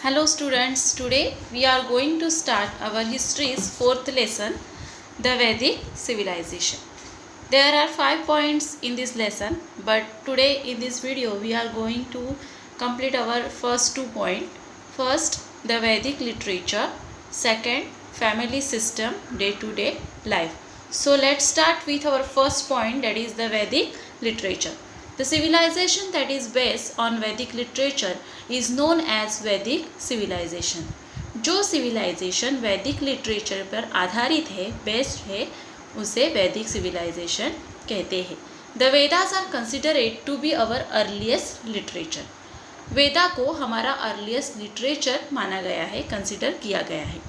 Hello students, today we are going to start our history's fourth lesson, the Vedic civilization. There are 5 points in this lesson, but today in this video we are going to complete our first 2 points. First, the Vedic literature. Second, family system, day-to-day life. So let's start with our first point, that is the Vedic literature. The civilization that is based on Vedic literature is known as Vedic civilization. जो civilization वैदिक literature पर आधारित है, based है, उसे वैदिक civilization कहते हैं. The Vedas are considered to be our earliest literature. वेदा को हमारा अर्लीस्ट लिटरेचर माना गया है, कंसिडर किया गया है.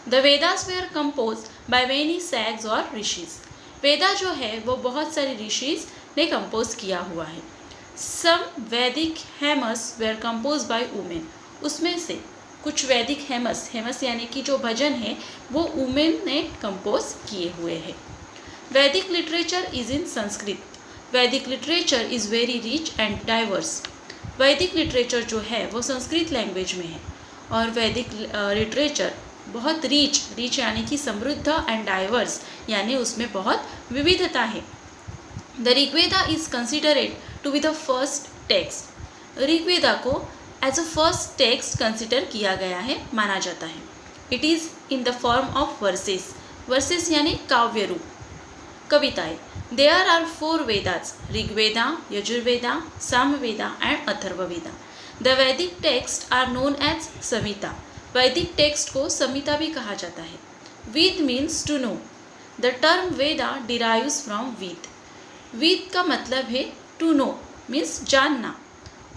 The Vedas were compose by many सैग्स और ऋषिज. वेदा जो है वो बहुत सारे ऋषिज ने कंपोज किया हुआ है. सम वैदिक हेमस वेयर कंपोज बाय वुमेन. उसमें से कुछ वैदिक हेमस यानी कि जो भजन है वो वुमेन ने कंपोज किए हुए हैं. वैदिक literature is in Sanskrit. Vedic literature is very rich and diverse. Vedic literature जो है वो संस्कृत लैंग्वेज में है और वैदिक लिटरेचर बहुत रिच यानी कि समृद्ध एंड डाइवर्स यानी उसमें बहुत विविधता है. The Rigveda is considered to be the first text. Rigveda को as a first text consider किया गया है, माना जाता है. It is in the form of verses. Verses यानी काव्य रूप, कविताएं. There are 4 Vedas, Rigveda, Yajurveda, Samveda and Atharvaveda. The Vedic texts are known as Samhita. वैदिक टेक्स्ट को संहिता भी कहा जाता है. Ved means to know. The term Veda derives from Ved. Ved का मतलब है to know means जानना,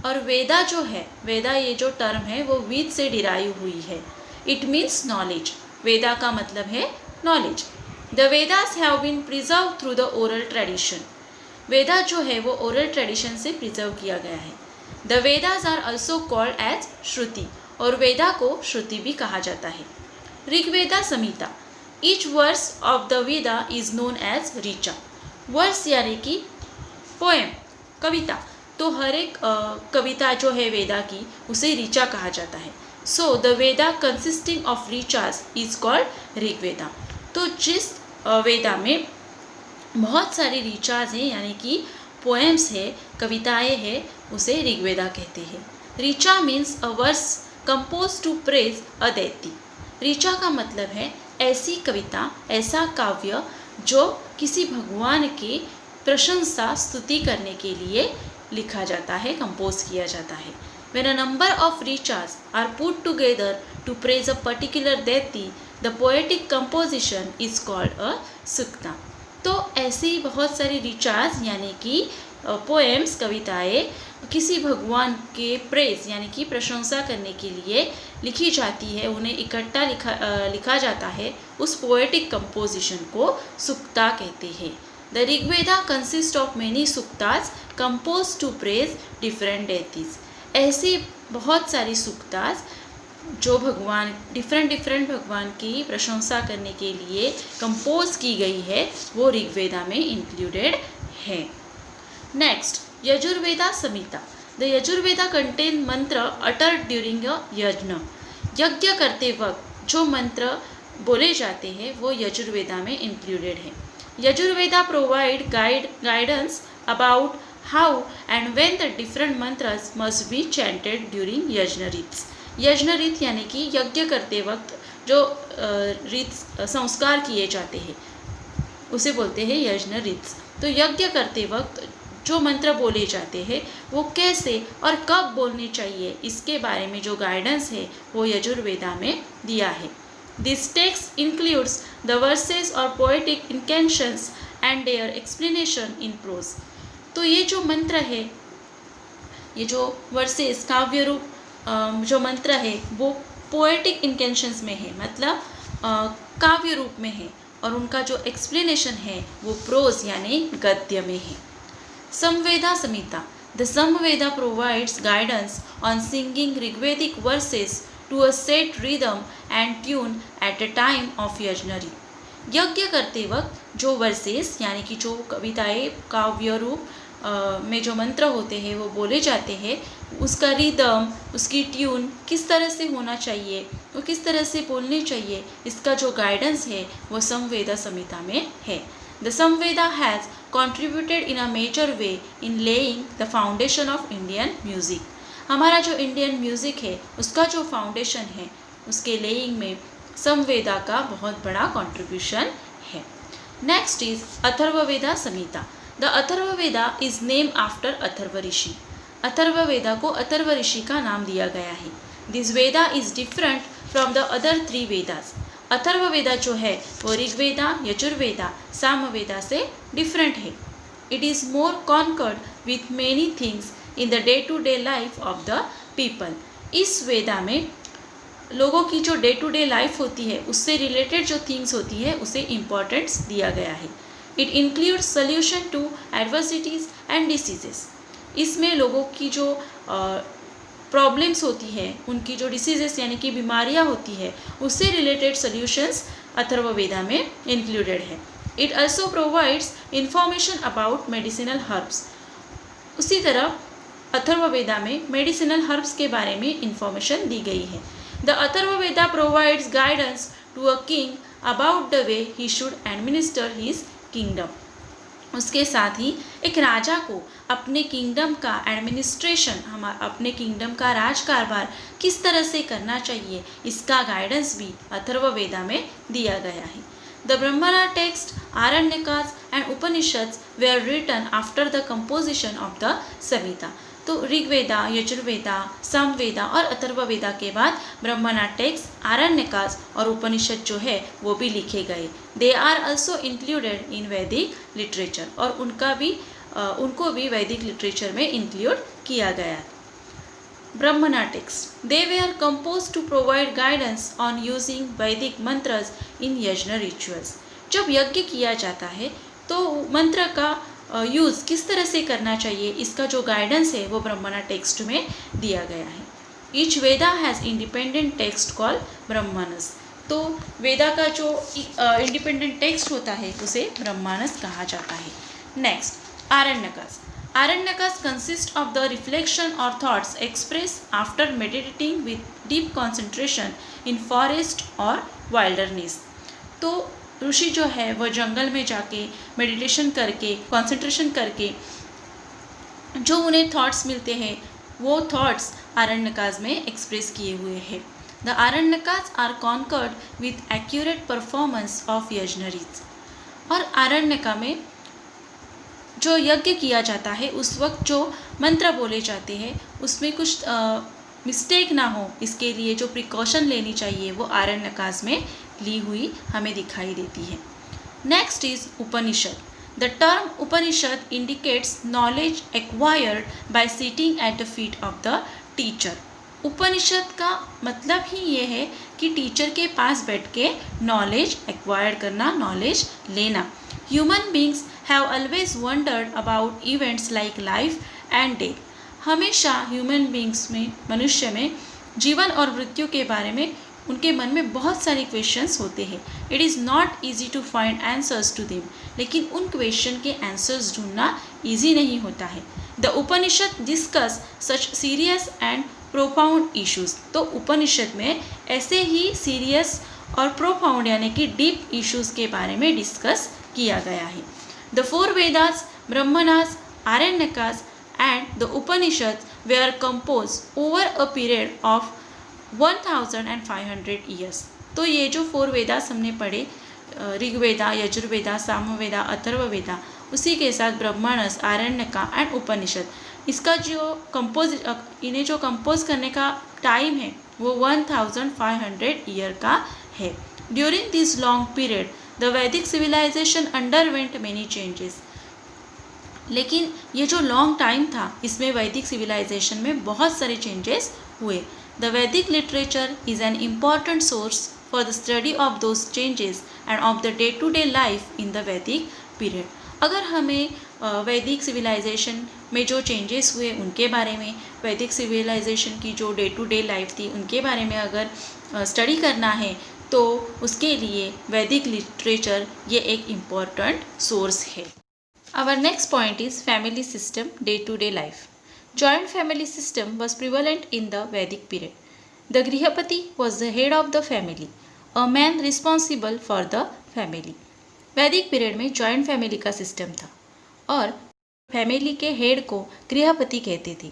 और वेदा जो है, वेदा ये जो टर्म है वो वेद से डिराइव हुई है. It means knowledge. वेदा का मतलब है knowledge. The Vedas have been preserved through the oral tradition. वेदा जो है वो oral tradition से प्रिजर्व किया गया है. The Vedas are also called as श्रुति, और वेदा को श्रुति भी कहा जाता है. Rigveda Samhita. Each verse of the Veda is known as richa. Verse यानी कि पोएम, कविता. तो हर एक कविता जो है वेदा की उसे ऋचा कहा जाता है. So the Veda consisting of ऋचास is called Rigveda. तो जिस वेदा में बहुत सारी ऋचाज हैं यानी कि पोएम्स है, कविताएं हैं, उसे ऋग्वेदा कहते हैं. Richa means a verse compose to praise a deity. Richa का मतलब है ऐसी कविता, ऐसा काव्य जो किसी भगवान की प्रशंसा स्तुति करने के लिए लिखा जाता है, कंपोज किया जाता है. When a number of richas are put together to praise a particular deity, the poetic composition is called a sukta. तो ऐसे ही बहुत सारी रिचाज यानी कि पोएम्स, कविताएं किसी भगवान के प्रेज यानी कि प्रशंसा करने के लिए लिखी जाती है, उन्हें इकट्ठा लिखा जाता है. उस पोएटिक कंपोजिशन को सुक्ता कहते हैं. The Rigveda consist of many suktas compose to praise different deities. ऐसी बहुत सारी सुक्तास जो भगवान डिफरेंट भगवान की प्रशंसा करने के लिए कंपोज की गई है वो ऋग्वेदा में इंक्लूडेड है. Next, Yajurveda Samhita. The Yajurveda contain मंत्र अटर्ड ड्यूरिंग अ यज्ञ. यज्ञ करते वक्त जो मंत्र बोले जाते हैं वो यजुर्वेदा में इंक्लूडेड है. Yajurveda provide guidance about how and when the different मंत्रस must be chanted during यज्ञ रीत्स. यज्ञ रीत यानी कि यज्ञ करते वक्त जो रीत संस्कार किए जाते हैं उसे बोलते हैं यज्ञ रीत्स. तो यज्ञ करते वक्त जो मंत्र बोले जाते हैं वो कैसे और कब बोलने चाहिए इसके बारे में जो गाइडेंस है वो यजुर्वेदा में दिया है. This text includes the verses और poetic intentions and their explanation in prose. तो ये जो मंत्र है, ये जो वर्सेस काव्य रूप जो मंत्र है वो पोएटिक इंटेंशंस में है, मतलब काव्य रूप में है, और उनका जो एक्सप्लेनेशन है वो प्रोज यानी गद्य में है. Samaveda Samhita. The Samaveda provides guidance on singing Rigvedic verses to a set rhythm and tune at a time of yajna. Yajna करते वक्त जो वर्सेस यानी कि जो कविताएं काव्य रूप में जो मंत्र होते हैं वो बोले जाते हैं, उसका रिदम, उसकी ट्यून किस तरह से होना चाहिए, वो किस तरह से बोलनी चाहिए, इसका जो गाइडेंस है वो समवेदा संहिता में है। The Samaveda has contributed in a major way in laying the foundation of Indian music। हमारा जो इंडियन म्यूज़िक है उसका जो फाउंडेशन है उसके लेइंग में समवेदा का बहुत बड़ा कंट्रीब्यूशन है। Next is Atharvaveda Samhita. The Atharvaveda is name after Atharva rishi. Atharvaveda को अथर्व ऋषि का नाम दिया गया है। This Veda is different from the other 3 Vedas. Atharvaveda जो है वो ऋग्वेदा, यजुर्वेदा, सामवेदा से डिफरेंट है। It is more concerned with many things in the day to day life of the people. इस वेदा में लोगों की जो डे टू डे लाइफ होती है उससे रिलेटेड जो थिंग्स होती है उसे इम्पोर्टेंस दिया गया है। It includes solution to adversities and diseases. इसमें लोगों की जो प्रॉब्लम्स होती है, उनकी जो डिसीजेस यानी कि बीमारियां होती है, उससे रिलेटेड सॉल्यूशंस अथर्ववेदा में इंक्लूडेड है। It also provides information about medicinal herbs. उसी तरह अथर्ववेदा में मेडिसिनल हर्ब्स के बारे में इंफॉर्मेशन दी गई है। The Atharvaveda provides guidance to a king about the way he should administer his kingdom. उसके साथ ही एक राजा को अपने किंगडम का एडमिनिस्ट्रेशन, अपने किंगडम का राज कारभार किस तरह से करना चाहिए, इसका गाइडेंस भी अथर्ववेदा में दिया गया है। The Brahmana text, Aranyakas and Upanishads were written after the composition of the Samhita. तो ऋग्वेदा, यजुर्वेदा, सामवेदा और अथर्ववेदा के बाद ब्रह्मणा टेक्स्ट, आरण्यकास और उपनिषद जो है वो भी लिखे गए। They are also included in वैदिक लिटरेचर, और उनको भी वैदिक लिटरेचर में इंक्लूड किया गया। Brahmana text, they were compose to provide guidance on using Vedic mantras इन यज्ञ रिचुअल्स। जब यज्ञ किया जाता है तो मंत्र का यूज़ किस तरह से करना चाहिए, इसका जो गाइडेंस है वो ब्रह्मणा टेक्स्ट में दिया गया है। Each Veda has independent text called Brahmanas. तो वेदा का जो इंडिपेंडेंट टेक्स्ट होता है उसे ब्रह्मानस कहा जाता है। Next, Aranyakas. Aranyakas consist of the reflection और thoughts express after meditating with deep concentration in forest और वाइल्डरनेस। तो ऋषि जो है वो जंगल में जाके मेडिटेशन करके, कंसंट्रेशन करके जो उन्हें थॉट्स मिलते हैं वो थॉट्स आरण्यकास में एक्सप्रेस किए हुए हैं। The Aranyakas are concerned with accurate performance of यज्ञरीज। और आरण्यका में जो यज्ञ किया जाता है उस वक्त जो मंत्र बोले जाते हैं उसमें कुछ मिस्टेक ना हो, इसके लिए जो प्रिकॉशन लेनी चाहिए वो आरण्यकास में ली हुई हमें दिखाई देती है। Next is Upanishad. The term Upanishad indicates knowledge acquired by sitting at the feet of the teacher. Upanishad का मतलब ही ये है कि टीचर के पास बैठ के नॉलेज एक्वायर करना, नॉलेज लेना। Human beings have always wandered about events like life and death. हमेशा ह्यूमन बींग्स में, मनुष्य में जीवन और मृत्यु के बारे में उनके मन में बहुत सारे क्वेश्चंस होते हैं। It is not easy to find answers to them. लेकिन उन क्वेश्चन के आंसर्स ढूंढना ईजी नहीं होता है। The Upanishad discuss such serious and profound issues. तो उपनिषद में ऐसे ही सीरियस और प्रोफाउंड यानी कि डीप इश्यूज के बारे में डिस्कस किया गया है। The 4 Vedas, Brahmanas, Aranyakas and the Upanishads were composed over a period of 1500 years। तो ये जो 4 वेदास हमने पढ़े, ऋग्वेदा, यजुर्वेदा, सामवेदा, अथर्ववेदा, उसी के साथ ब्रह्मणस, आरण्यका एंड उपनिषद, इसका जो इन्हें जो कंपोज करने का टाइम है वो 1500 ईयर का है। During this long period the वैदिक सिविलाइजेशन अंडरवेंट मेनी चेंजेस। लेकिन ये जो लॉन्ग टाइम था इसमें वैदिक सिविलाइजेशन में बहुत सारे चेंजेस हुए। द वैदिक literature is an important source for the study of those changes and of the day to day life in the वैदिक पीरियड। अगर हमें वैदिक सिविलाइजेशन में जो चेंजेस हुए उनके बारे में, वैदिक सिविलाइजेशन की जो डे टू डे लाइफ थी उनके बारे में अगर स्टडी करना है तो उसके लिए वैदिक लिटरेचर ये एक इम्पॉर्टेंट सोर्स है। Our next point is family system, day-to-day life. Joint family system was prevalent in the Vedic period. The Grihapati was the head of the family, a man responsible for the family. वैदिक period में joint family का system था और family के head को गृहपति कहते थे।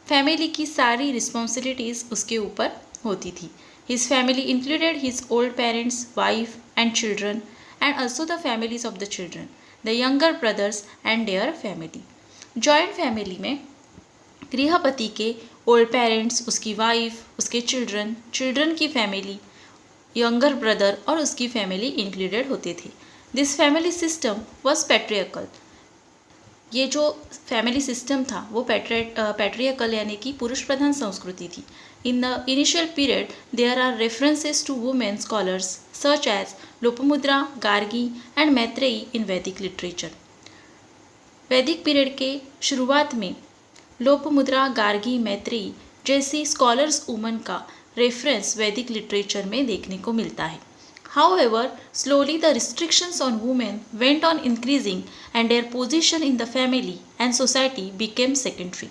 Family की सारी रिस्पॉन्सिबिलिटीज़ उसके ऊपर होती थी। His family included his old parents, wife and children and also the families of the children, the younger brothers and their family. Joint family में गृहपति के ओल्ड पेरेंट्स, उसकी वाइफ, उसके चिल्ड्रन, चिल्ड्रन की फैमिली, यंगर ब्रदर और उसकी family included होते थे। This family system was patriarchal. ये जो फैमिली सिस्टम था वो पैट्रियकल यानी कि पुरुष प्रधान संस्कृति थी। In the initial period there are references to women scholars such as Lopamudra, Gargi and Maitreyi in वैदिक लिटरेचर। वैदिक पीरियड के शुरुआत में लोपमुद्रा, गार्गी, मैत्रेयी जैसी स्कॉलर्स वुमन का रेफरेंस वैदिक लिटरेचर में देखने को मिलता है। However, slowly the restrictions on women went on increasing and their position in the family and society became secondary.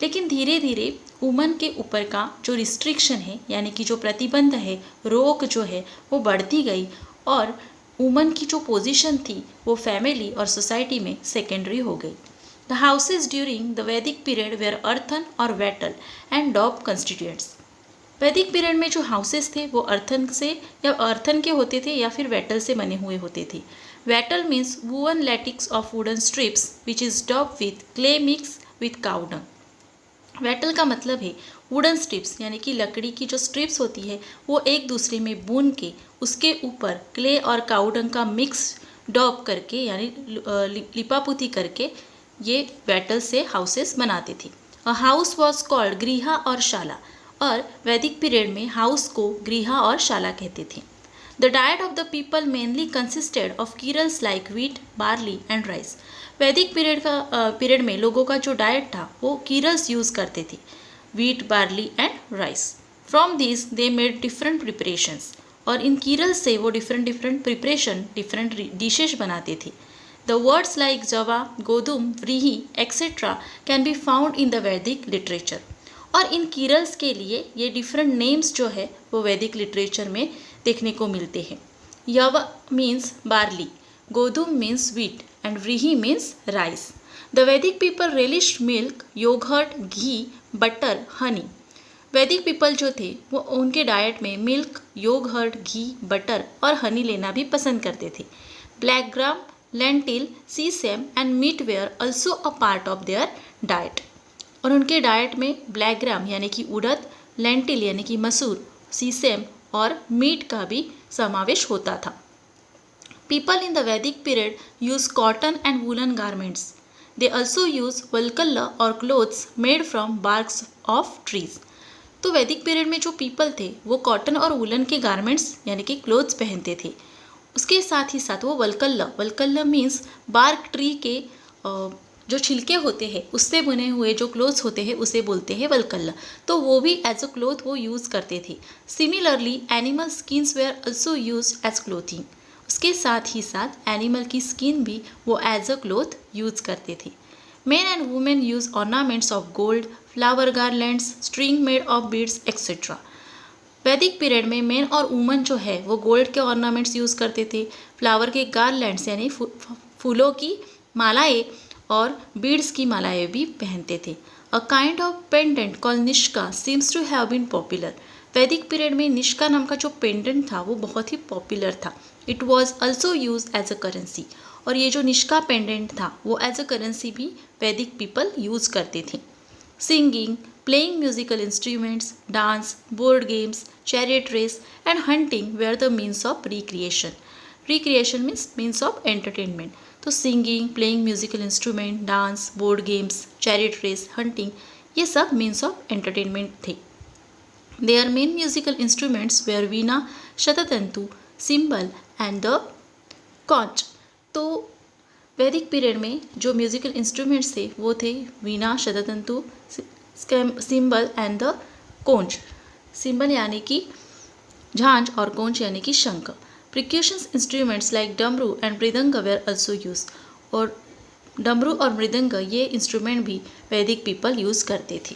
लेकिन धीरे धीरे वुमन के ऊपर का जो रिस्ट्रिक्शन है यानी कि जो प्रतिबंध है, रोक जो है वो बढ़ती गई और वुमन की जो पोजीशन थी वो फैमिली और सोसाइटी में सेकेंडरी हो गई। द हाउसेज ड्यूरिंग द वैदिक पीरियड वेयर अर्थन और वेटल एंड डॉब कंस्टिट्यूएंट्स। वैदिक पीरियड में जो हाउसेस थे वो अर्थन के होते थे या फिर वेटल से बने हुए होते थे। Wattle means woven lattice of wooden strips which is daub with clay mix with cow dung. Wattle का मतलब है वुडन स्ट्रिप्स यानी कि लकड़ी की जो स्ट्रिप्स होती है वो एक दूसरे में बुन के उसके ऊपर क्ले और काउडंग का मिक्स डॉब करके यानी लिपापुती करके ये वेटल से हाउसेस बनाते थे। अ हाउस वॉज कॉल्ड गृहा और शाला और वैदिक पीरियड में हाउस को गृहा और शाला कहते थे। The diet of the people mainly consisted of cereals like wheat, barley and rice. Vedic period में लोगों का जो डाइट था वो कीरल्स यूज़ करते थे, wheat, barley and rice. From this they made different preparations और इन कीरल्स से वो डिफरेंट प्रिपरेशन, डिफरेंट डिशेज बनाते थे। The words like java, godhum, vrihi etcetera can be found in the वैदिक लिटरेचर। और इन कीरल्स के लिए ये डिफरेंट नेम्स जो है वो वैदिक लिटरेचर में देखने को मिलते हैं। Yava means barley, godhum means wheat and vrihi means rice. The Vedic people relished milk, yogurt, ghee, butter, honey. Vedic people जो थे वो उनके डाइट में मिल्क, योगर्ट, घी, बटर और हनी लेना भी पसंद करते थे। Black gram, lentil, sesame and meat were also a part of their diet. और उनके डाइट में ब्लैक ग्राम यानी कि उड़द, लेंटिल यानी कि मसूर, सीसेम और मीट का भी समावेश होता था। पीपल इन द वैदिक period use cotton and woollen garments. They also use valkala और clothes made from barks of trees. तो वैदिक पीरियड में जो पीपल थे वो कॉटन और वूलन के गारमेंट्स यानी कि क्लोथ्स पहनते थे। उसके साथ ही साथ वो वल्कल्ला मीन्स बार्क ट्री के जो छिलके होते हैं उससे बने हुए जो क्लोथ्स होते हैं उसे बोलते हैं वल्कल्ला, तो वो भी एज अ क्लोथ वो यूज़ करते थे। Similarly animal skins were also use as clothing. उसके साथ ही साथ एनिमल की स्किन भी वो एज अ क्लोथ यूज़ करते थे। Main and women use ornaments of gold, flower garlands, string made of beads etcetera. वैदिक पीरियड में मेन और वुमन जो है वो गोल्ड के ऑर्नामेंट्स यूज़ करते थे, फ्लावर के गार्लैंड्स यानी फूलों की मालाएँ और बीड्स की मालाएँ भी पहनते थे। A kind of pendant call nishka seems to have been popular. वैदिक पीरियड में निष्का नाम का जो पेंडेंट था वो बहुत ही पॉपुलर था। It was also use as a currency. और ये जो निष्का पेंडेंट था वो एज अ करेंसी भी वैदिक पीपल यूज़ करते थे। Singing, playing musical instruments, dance, board games, chariot race and hunting were the means of recreation. Recreation means of entertainment. तो singing, playing musical instrument, dance, board games, chariot race, hunting ये सब means of entertainment थे। Their main musical instruments were veena, shatatantu, cymbal and the conch. तो Vedic period में जो musical instruments थे वो थे veena, shatatantu, cymbal and the conch. Cymbal यानी कि झांझ और कोंच यानी कि शंख। Percussion instruments like डमरू and मृदंग were also used। और डमरू और मृदंग ये इंस्ट्रूमेंट भी वैदिक पीपल यूज़ करते थे।